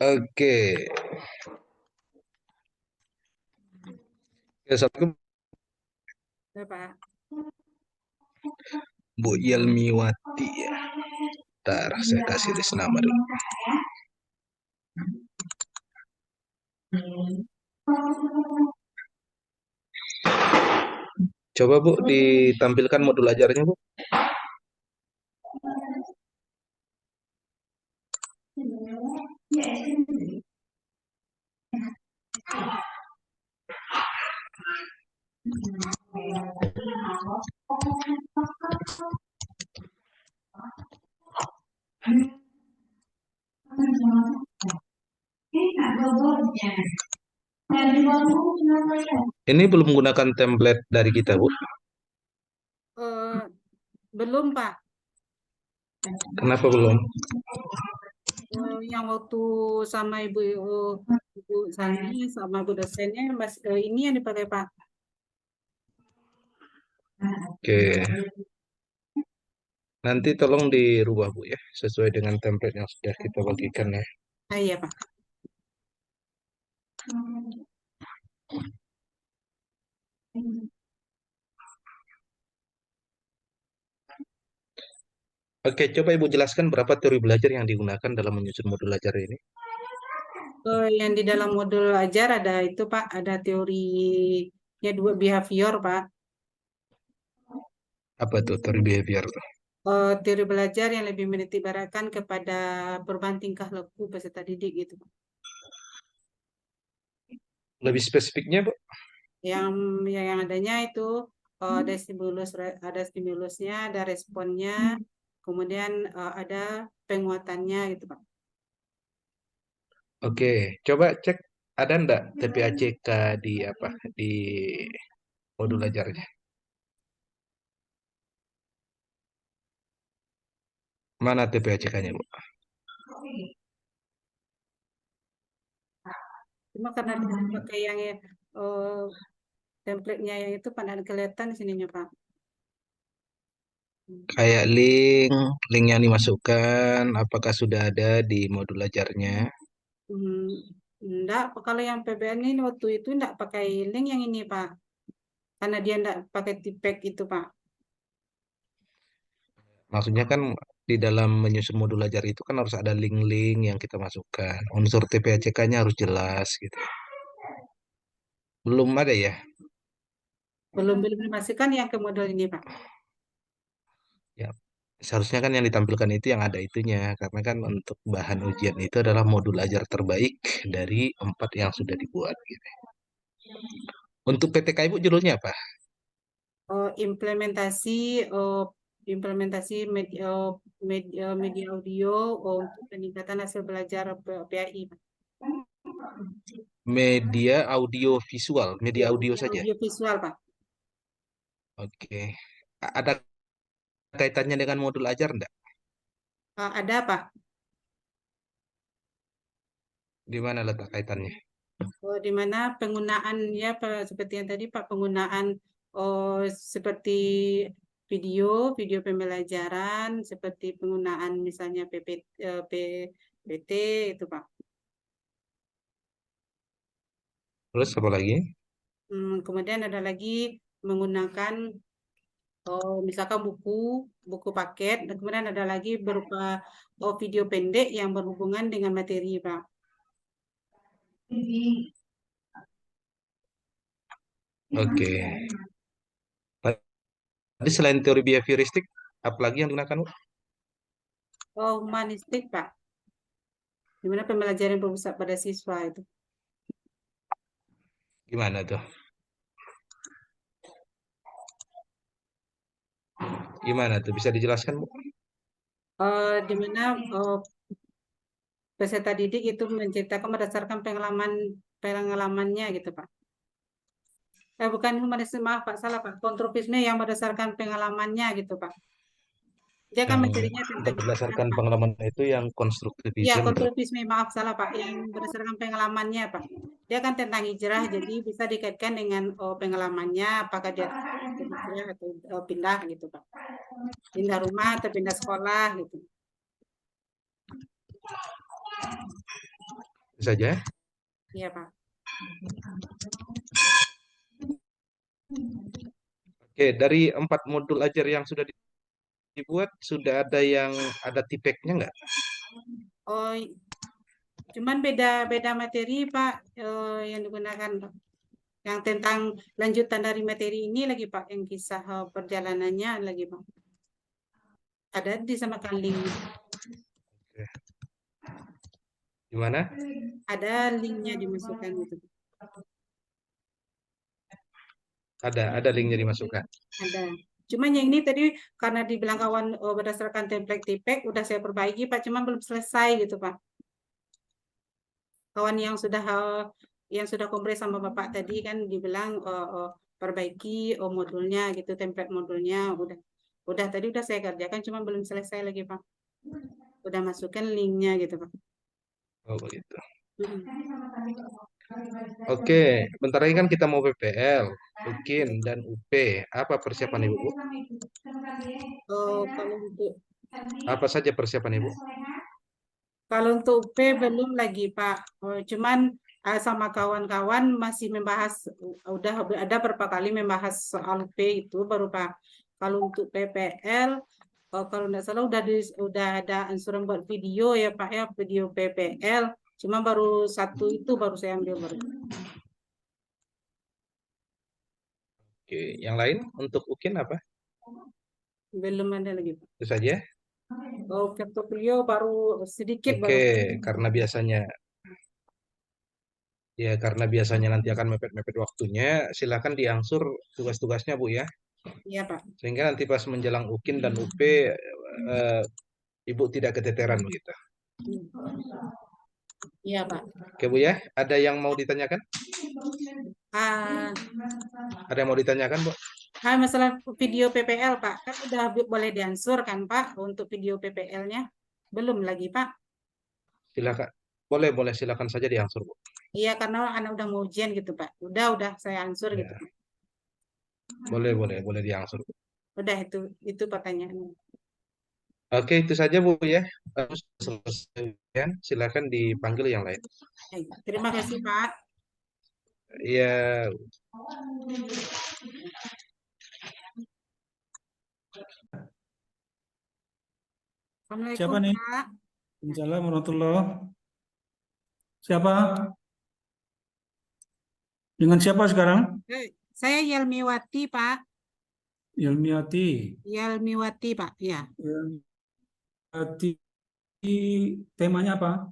Oke. Ya, Assalamualaikum Ya, Pak. Bu Yelmiwati ya. Ntar saya kasih list nama dulu. Coba Bu ditampilkan modul ajarnya Bu. Ini belum menggunakan template dari kita Bu. Eh, belum, Pak. Kenapa belum? Yang waktu sama Ibu Sani sama Bu dosennya ini yang dipakai, Pak. Oke. Nanti tolong dirubah Bu ya, sesuai dengan template yang sudah kita bagikan ya. Ah, iya, Pak. Oke, coba Ibu jelaskan berapa teori belajar yang digunakan dalam menyusun modul ajar ini. Yang di dalam modul ajar ada itu, Pak, ada teorinya dua behavior, Pak. Apa tuh teori behavior tuh? Teori belajar yang lebih menitikberatkan kepada perubahan tingkah laku peserta didik gitu, Pak. Lebih spesifiknya Bu? Yang yang adanya itu ada stimulusnya, ada responnya, kemudian ada penguatannya gitu, Pak. Oke, coba cek ada ndak TPACK di apa di modul ajarnya? Mana TPACK-nya Bu? Cuma karena dia pakai yang template-nya yang itu pada kelihatan di sininya, Pak. Kayak link yang dimasukkan, apakah sudah ada di modul ajarnya? Enggak, kalau yang PBN ini waktu itu enggak pakai link yang ini, Pak. Karena dia enggak pakai tipek itu, Pak. Maksudnya kan di dalam menyusun modul ajar itu kan harus ada link-link yang kita masukkan. Unsur TPACK-nya harus jelas gitu. Belum ada ya? Belum dimasukkan yang ke modul ini, Pak. Ya, seharusnya kan yang ditampilkan itu yang ada itunya, karena kan untuk bahan ujian itu adalah modul ajar terbaik dari 4 yang sudah dibuat gitu. Untuk PTK Ibu judulnya apa? Oh, implementasi media audio untuk peningkatan hasil belajar PAI, Pak. Media audio visual, media Ya, audio media saja. audio visual, Pak. Oke. Ada kaitannya dengan modul ajar enggak? Ada, Pak. Di mana letak kaitannya? Di mana penggunaan ya seperti yang tadi Pak, penggunaan oh, seperti video video pembelajaran, seperti penggunaan misalnya PPT itu, Pak. Terus apa lagi? Kemudian ada lagi menggunakan misalkan buku buku paket, dan kemudian ada lagi berupa video pendek yang berhubungan dengan materi, Pak. Oke. Tadi selain teori behavioristik, apa lagi yang digunakan, Bu? Humanistik, Pak. Di mana pembelajaran berpusat pada siswa itu. Gimana tuh? Gimana tuh? Bisa dijelaskan, Bu? Di mana peserta didik itu menceritakan berdasarkan pengalamannya gitu, Pak. Bukan humanisme, maaf Pak, salah Pak. Kontrovisme yang berdasarkan pengalamannya gitu, Pak. Dia kan Yang materinya tentang hijrah, berdasarkan Pak. pengalaman itu yang Ya, konstruktivisme itu. konstruktivisme, maaf salah Pak, yang berdasarkan pengalamannya Pak. Dia kan tentang hijrah, jadi bisa dikaitkan dengan pengalamannya, apakah dia hijrah atau pindah gitu Pak. Pindah rumah atau pindah sekolah gitu. Itu saja. Iya Pak. Oke, dari 4 modul ajar yang sudah dibuat, sudah ada yang ada tipeknya nggak? Oh, cuman beda-beda materi Pak yang digunakan Pak. Yang tentang lanjutan dari materi ini lagi Pak, yang kisah perjalanannya lagi Pak. Ada disamakan linknya. Oke. Gimana? Ada linknya dimasukkan gitu. Ada linknya dimasukkan. Ada. Cuman yang ini tadi karena dibilang kawan berdasarkan template tipek udah saya perbaiki Pak, cuman belum selesai gitu Pak. Kawan yang sudah kompres sama Bapak tadi kan dibilang perbaiki modulnya gitu, template modulnya udah tadi udah saya kerjakan, cuman belum selesai lagi Pak. Udah masukkan linknya gitu Pak. Oh begitu. Mm-mm. Oke, bentar lagi kan kita mau PPL, UKIN, dan UP. Apa persiapan Ibu, Bu? Kalau untuk Apa saja persiapan Ibu? P belum lagi Pak. Cuman sama kawan-kawan masih membahas, udah ada beberapa kali membahas soal P itu baru Pak. Kalau untuk PPL, kalau tidak salah udah ada ansuran buat video ya Pak ya, video PPL. Cuma baru satu itu baru saya ambil baru. Oke, yang lain untuk UKIN apa? Belum ada lagi Pak. Itu saja. Portfolio baru sedikit Oke, baru. karena biasanya nanti akan mepet-mepet waktunya, silakan diangsur tugas-tugasnya Bu ya. Iya Pak. Sehingga nanti pas menjelang UKIN dan UP Ibu tidak keteteran begitu. Iya Pak. Oke Bu ya, ada yang mau ditanyakan? Ah, Ada yang mau ditanyakan Bu? Masalah video PPL Pak, kan udah boleh diansur kan Pak untuk video PPL-nya? Belum lagi Pak. Silakan. Boleh silakan saja diangsur Bu. Iya karena anak udah mau ujian gitu Pak. Udah saya ansur gitu Ya, Pak. boleh diangsur. Udah itu pertanyaannya. Oke, itu saja Bu ya. Harus selesai. Ya. Silakan dipanggil yang lain. Terima kasih Pak. Ya, Assalamualaikum Siapa nih? Pak. Assalamualaikum warahmatullahi. Siapa? Dengan siapa sekarang? Saya Yelmiwati Pak. Yelmiati. Yelmiwati Pak. Ya. Yelmiati, temanya apa?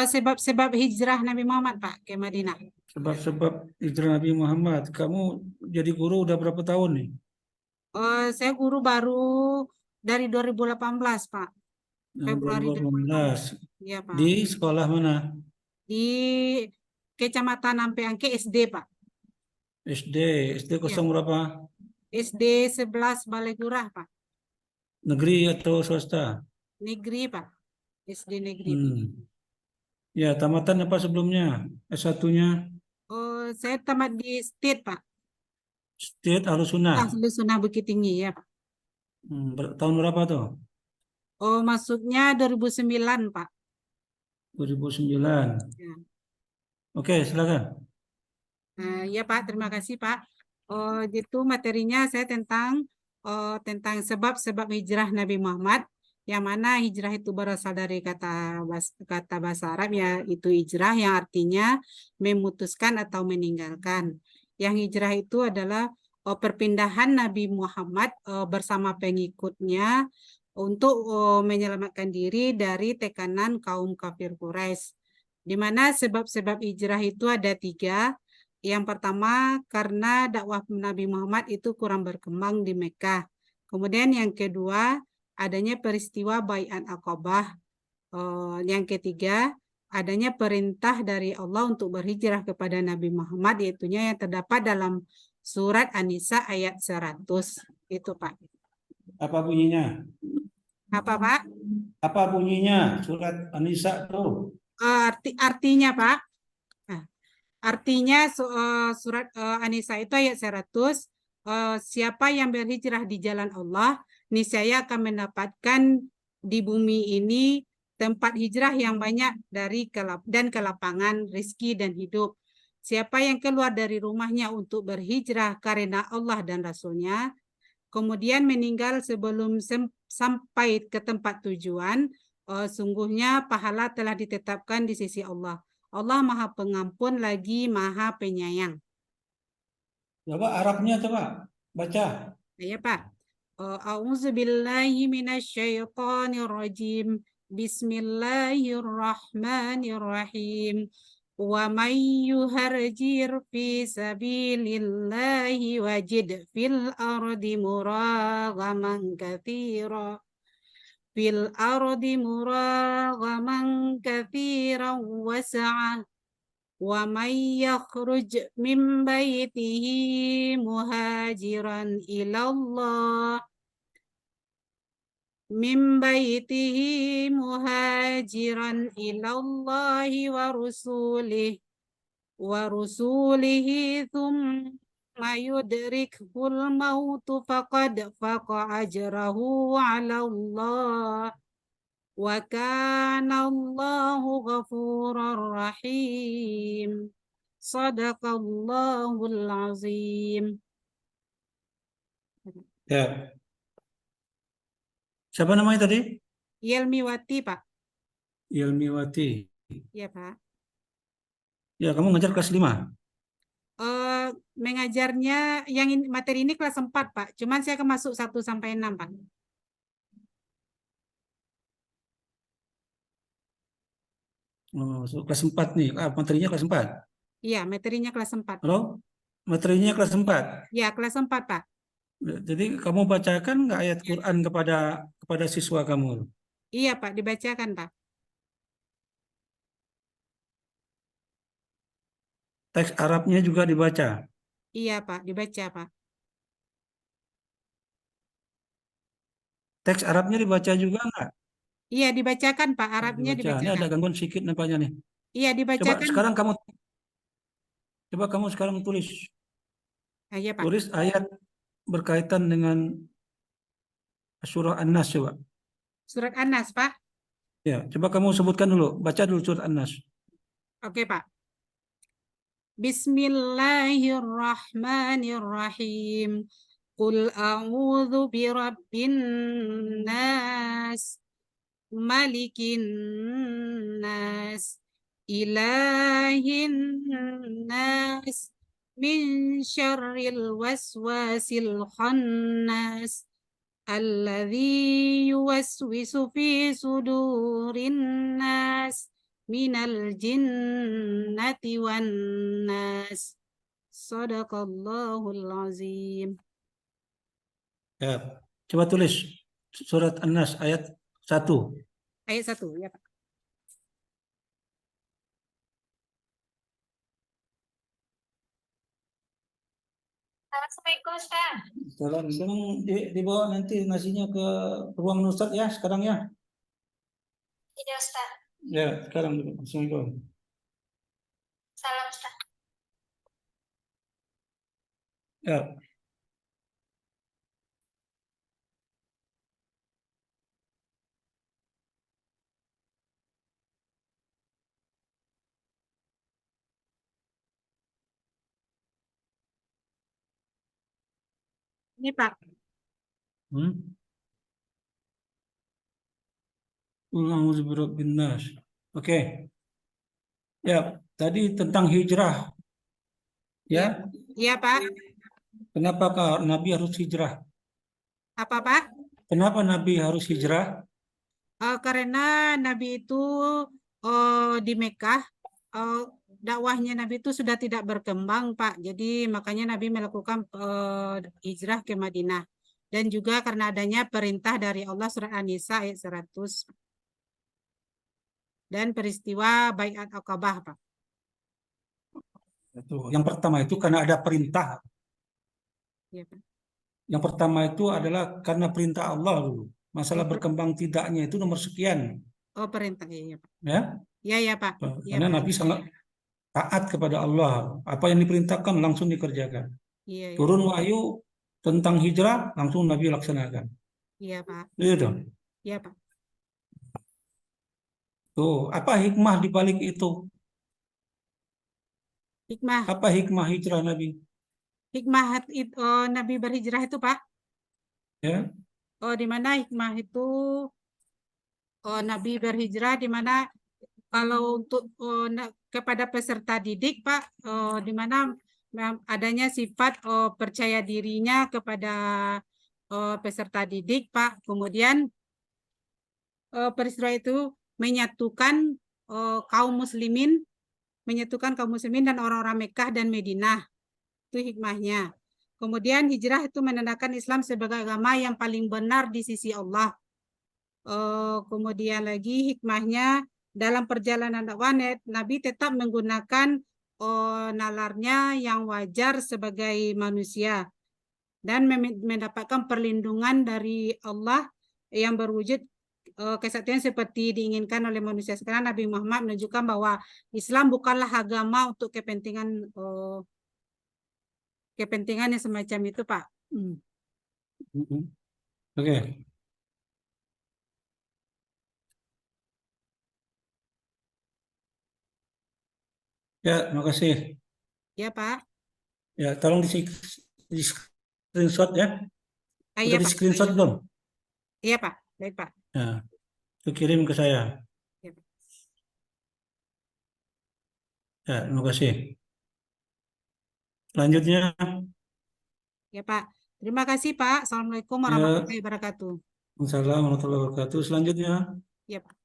Sebab hijrah Nabi Muhammad Pak ke Madinah. Sebab-sebab hijrah Nabi Muhammad. Kamu jadi guru udah berapa tahun nih? Saya guru baru dari 2018 Pak. Februari 2018. 2018. Iya Pak. Di sekolah mana? Di Kecamatan Ampeangke SD Pak. SD. SD Iya. kosong berapa? SD 11 Balai Gurah Pak. Negeri atau swasta? Negeri Pak. SD negeri Pak. Ya, tamatan apa sebelumnya? S1-nya? Saya tamat di State Pak. State Al-Sunnah. Sunnah Bukit Tinggi ya Pak. Tahun berapa tuh? Masuknya 2009 Pak. 2009. Ya. Oke, silakan. Ya Pak, terima kasih Pak. Itu materinya saya tentang sebab-sebab hijrah Nabi Muhammad, yang mana hijrah itu berasal dari kata bahasa Arab yaitu hijrah yang artinya memutuskan atau meninggalkan. Yang hijrah itu adalah perpindahan Nabi Muhammad bersama pengikutnya untuk menyelamatkan diri dari tekanan kaum kafir Quraisy. Di mana sebab-sebab hijrah itu ada 3. Yang pertama, karena dakwah Nabi Muhammad itu kurang berkembang di Mekah. Kemudian yang kedua, adanya peristiwa Bai'at Aqabah. Yang ketiga, adanya perintah dari Allah untuk berhijrah kepada Nabi Muhammad, yaitunya yang terdapat dalam surat An-Nisa ayat 100. Itu Pak. Apa bunyinya? Apa Pak? Apa bunyinya surat An-Nisa tuh? Artinya Pak. Nah, artinya surat An-Nisa itu ayat 100, siapa yang berhijrah di jalan Allah, niscaya akan mendapatkan di bumi ini tempat hijrah yang banyak dan kelapangan rizki dan hidup. Siapa yang keluar dari rumahnya untuk berhijrah karena Allah dan Rasulnya, kemudian meninggal sebelum sampai ke tempat tujuan, sungguhnya pahala telah ditetapkan di sisi Allah. Allah Maha Pengampun lagi Maha Penyayang. Coba Arabnya coba baca. Ya Pak. A'udzubillahi minasyaitonirrajim. Bismillahirrahmanirrahim. Wa may yuharjir fi sabilillahi wajid fil ardi muragaman katsira. وسعة ومن يخرج من بيته مهاجرا إلى الله ورسوله ثم يدركه الموت فقد وقع أجره على الله وكان الله غفورا رحيم صدق الله العظيم. Ya. Siapa namanya tadi? Yelmiwati Pak. Yelmiwati. Ya Pak. Ya, kamu ngajar kelas 5. Mengajarnya yang materi ini kelas 4 Pak. Cuman saya akan masuk 1 sampai 6 Pak. Oh, kelas 4 nih. Materinya kelas 4. Iya, materinya kelas 4. Halo? Materinya kelas 4. Ya, kelas 4 Pak. Jadi kamu bacakan nggak ayat Quran kepada siswa kamu? Iya Pak, dibacakan Pak. Teks Arabnya juga dibaca. Iya Pak, dibaca Pak. Teks Arabnya dibaca juga nggak? Iya, dibacakan Pak. Oh, Arabnya dibaca. Ini ada dibacakan. gangguan sedikit nampaknya nih. Iya, Coba dibacakan. sekarang kamu tulis Iya Pak. tulis ayat berkaitan dengan surah An-Nas coba. Surat An-Nas Pak. Ya, coba kamu sebutkan dulu. Baca dulu surat An-Nas. Oke Pak. Bismillahirrahmanirrahim. Qul a'udzu birabbin nas, malikin nas, ilahin nas, min syarril waswasil khannas, alladzi yuwaswisu fi sudurin nas minal jinnati wan nas. Sadaqallahul azim. Ya, coba tulis surat An-Nas ayat 1. Ayat 1 ya Pak. Assalamualaikum Ustaz. Sekarang dibawa nanti nasinya ke ruang Nusrat ya sekarang ya. Iya Ustaz. Ya, sekarang dulu. Assalamualaikum. Salam Ustaz. Ya. Ini Pak. Oke. Ya, tadi tentang hijrah. Ya. Iya Pak. Kenapa Nabi harus hijrah? Apa Pak? Kenapa Nabi harus hijrah? Karena Nabi itu di Mekah, dakwahnya Nabi itu sudah tidak berkembang, Pak. Jadi makanya Nabi melakukan hijrah ke Madinah. Dan juga karena adanya perintah dari Allah surat An-Nisa ayat 100. Dan peristiwa Baiat Aqabah, Pak. Yang pertama itu karena ada perintah. Ya, Pak. Yang pertama itu adalah karena perintah Allah dulu. Masalah Oh, berkembang tidaknya itu nomor sekian, oh perintah, iya Pak. ya. Iya ya Pak. Iya Karena Pak. Nabi sangat taat kepada Allah. Apa yang diperintahkan langsung dikerjakan. Iya ya. Turun wahyu tentang hijrah, langsung Nabi laksanakan. Iya Pak. Itu dong. Iya Pak. Tuh, apa hikmah di balik itu? Hikmah, Apa hikmah hijrah Nabi? Nabi berhijrah itu Pak. Ya, Oh, di mana hikmah itu Nabi berhijrah di mana kalau untuk kepada peserta didik Pak, di mana adanya sifat percaya dirinya kepada peserta didik Pak. Kemudian peristiwa itu menyatukan kaum muslimin dan orang-orang Mekah dan Madinah. Itu hikmahnya. Kemudian hijrah itu menandakan Islam sebagai agama yang paling benar di sisi Allah. Kemudian lagi hikmahnya dalam perjalanan dakwah Nabi tetap menggunakan nalarnya yang wajar sebagai manusia dan mendapatkan perlindungan dari Allah yang berwujud kesatuan seperti diinginkan oleh manusia. Sekarang Nabi Muhammad menunjukkan bahwa Islam bukanlah agama untuk kepentingan yang semacam itu, Pak. oke. Ya, terima kasih. Ya, Pak. Ya, tolong di screenshot ya. Iya, Udah di Pak. screenshot belum? Iya, Pak. Baik, Pak. Ya, itu kirim ke saya. Ya, Pak. Ya, terima kasih. Selanjutnya, Ya, Pak. Terima kasih, Pak. Assalamualaikum ya, warahmatullahi wabarakatuh. Assalamualaikum warahmatullahi wabarakatuh. Selanjutnya. Ya, Pak.